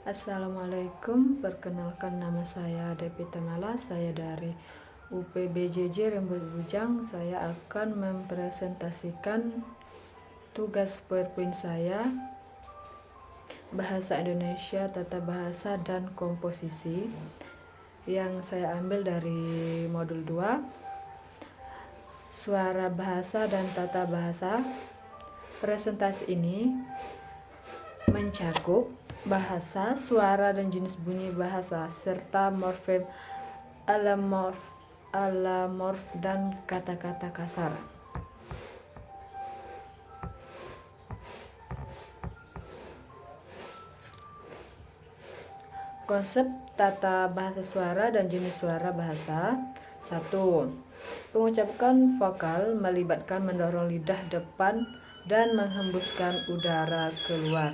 Assalamualaikum, perkenalkan nama saya Devita Mala, saya dari UPBJJ Rembut Bujang. Saya akan mempresentasikan tugas PowerPoint saya, Bahasa Indonesia, Tata Bahasa, dan Komposisi, yang saya ambil dari modul 2, Suara Bahasa dan Tata Bahasa. Presentasi ini mencakup bahasa, suara, dan jenis bunyi bahasa, serta morfem, alamorf, dan kata-kata kasar. Konsep tata bahasa suara dan jenis suara bahasa. 1. Pengucapan vokal melibatkan mendorong lidah depan dan menghembuskan udara keluar.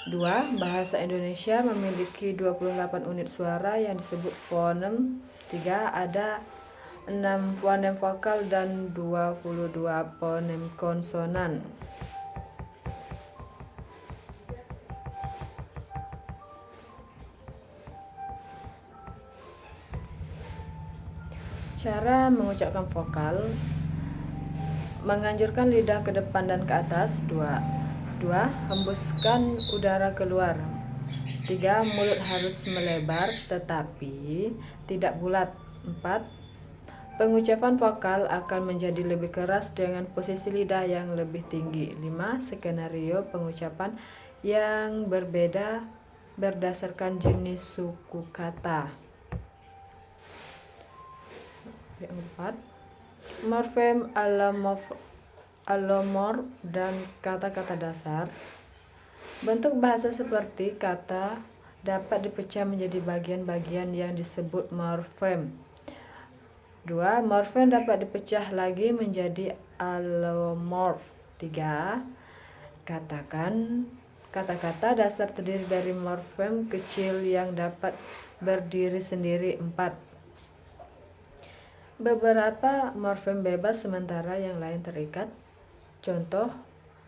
2. Bahasa Indonesia memiliki 28 unit suara yang disebut fonem. 3. Ada 6 fonem vokal dan 22 fonem konsonan. Cara mengucapkan vokal: menganjurkan lidah ke depan dan ke atas. 2. Hembuskan udara keluar. 3. Mulut harus melebar tetapi tidak bulat. 4. Pengucapan vokal akan menjadi lebih keras dengan posisi lidah yang lebih tinggi. 5. Skenario pengucapan yang berbeda berdasarkan jenis suku kata. 4. Morfem, alomorf, dan kata-kata dasar. Bentuk bahasa seperti kata dapat dipecah menjadi bagian-bagian yang disebut morfem. 2. Morfem dapat dipecah lagi menjadi alomorf. 3. Kata-kata dasar terdiri dari morfem kecil yang dapat berdiri sendiri. 4. Beberapa morfem bebas sementara yang lain terikat. Contoh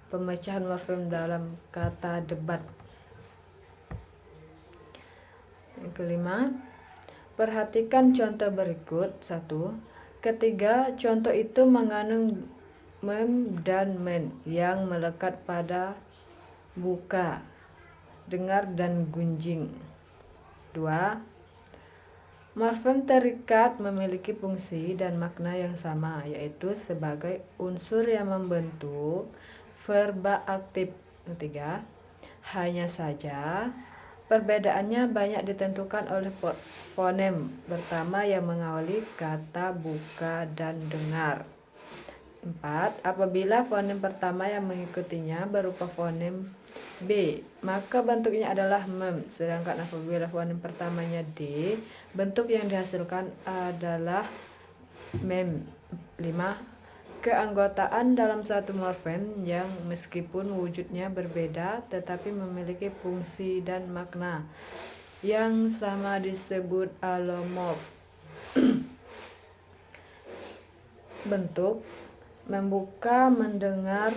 pemecahan morfem dalam kata debat. Yang kelima, perhatikan contoh berikut. 1. Ketiga contoh itu mengandung mem dan men yang melekat pada buka, dengar, dan gunjing. 2. Morfem terikat memiliki fungsi dan makna yang sama, yaitu sebagai unsur yang membentuk verba aktif. 3. Hanya saja perbedaannya banyak ditentukan oleh fonem pertama yang mengawali kata buka dan dengar. 4. Apabila fonem pertama yang mengikutinya berupa fonem B, maka bentuknya adalah mem. Sedangkan apabila fonem pertamanya D, bentuk yang dihasilkan adalah mem. 5. Keanggotaan dalam satu morfem yang meskipun wujudnya berbeda tetapi memiliki fungsi dan makna yang sama disebut alomorf. Bentuk: membuka, mendengar,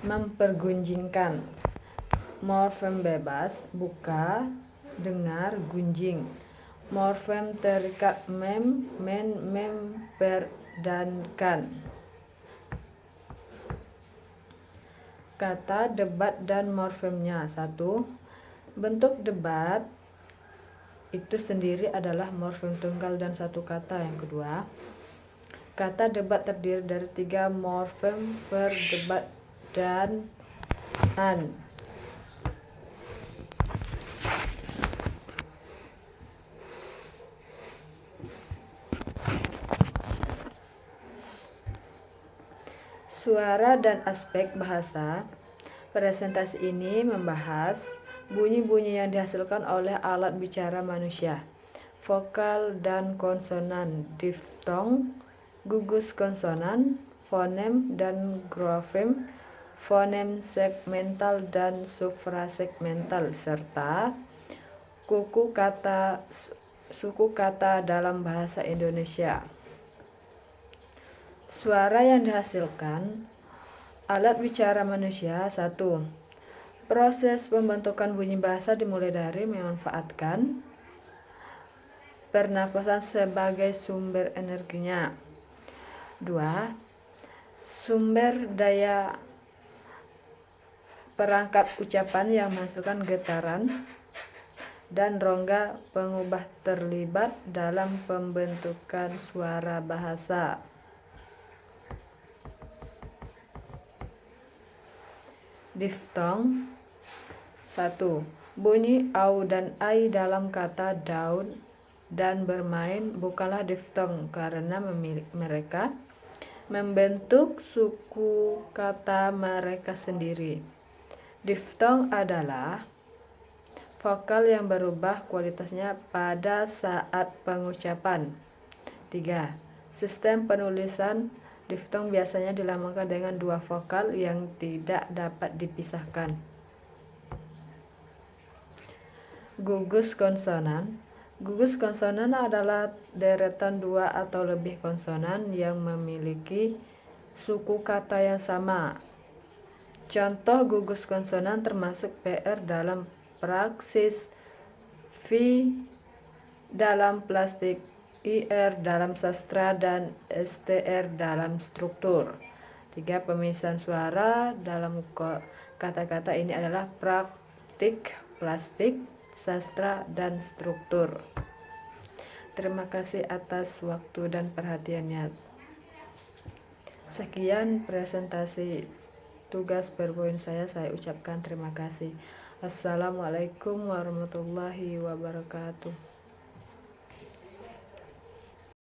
mempergunjingkan. Morfem bebas: buka, dengar, gunjing. Morfem terikat: mem, men, memper, dan kan. Kata debat dan morfemnya. 1. Bentuk debat itu sendiri adalah morfem tunggal dan satu kata. Yang kedua, kata debat terdiri dari 3 morfem: ver, debat, dan an. Suara dan aspek bahasa. Presentasi ini membahas bunyi-bunyi yang dihasilkan oleh alat bicara manusia, vokal dan konsonan, diftong, gugus konsonan, fonem dan grafem, fonem segmental dan suprasegmental, serta suku kata dalam bahasa Indonesia. Suara yang dihasilkan alat bicara manusia. 1. Proses pembentukan bunyi bahasa dimulai dari memanfaatkan pernapasan sebagai sumber energinya. 2. Sumber daya perangkat ucapan yang menghasilkan getaran dan rongga pengubah terlibat dalam pembentukan suara bahasa. Diftong. 1. Bunyi au dan ai dalam kata daun dan bermain bukanlah diftong karena mereka membentuk suku kata mereka sendiri. Diftong adalah vokal yang berubah kualitasnya pada saat pengucapan. 3. Sistem penulisan diftong biasanya dilambangkan dengan dua vokal yang tidak dapat dipisahkan. Gugus konsonan. Gugus konsonan adalah deretan dua atau lebih konsonan yang memiliki suku kata yang sama. Contoh gugus konsonan termasuk PR dalam praksis, V dalam plastik, IR dalam sastra, dan STR dalam struktur. 3. Pemisahan suara dalam kata-kata ini adalah praktik, plastik, sastra, dan struktur. Terima kasih atas waktu dan perhatiannya. Sekian presentasi tugas berpoin saya ucapkan terima kasih. Assalamualaikum warahmatullahi wabarakatuh.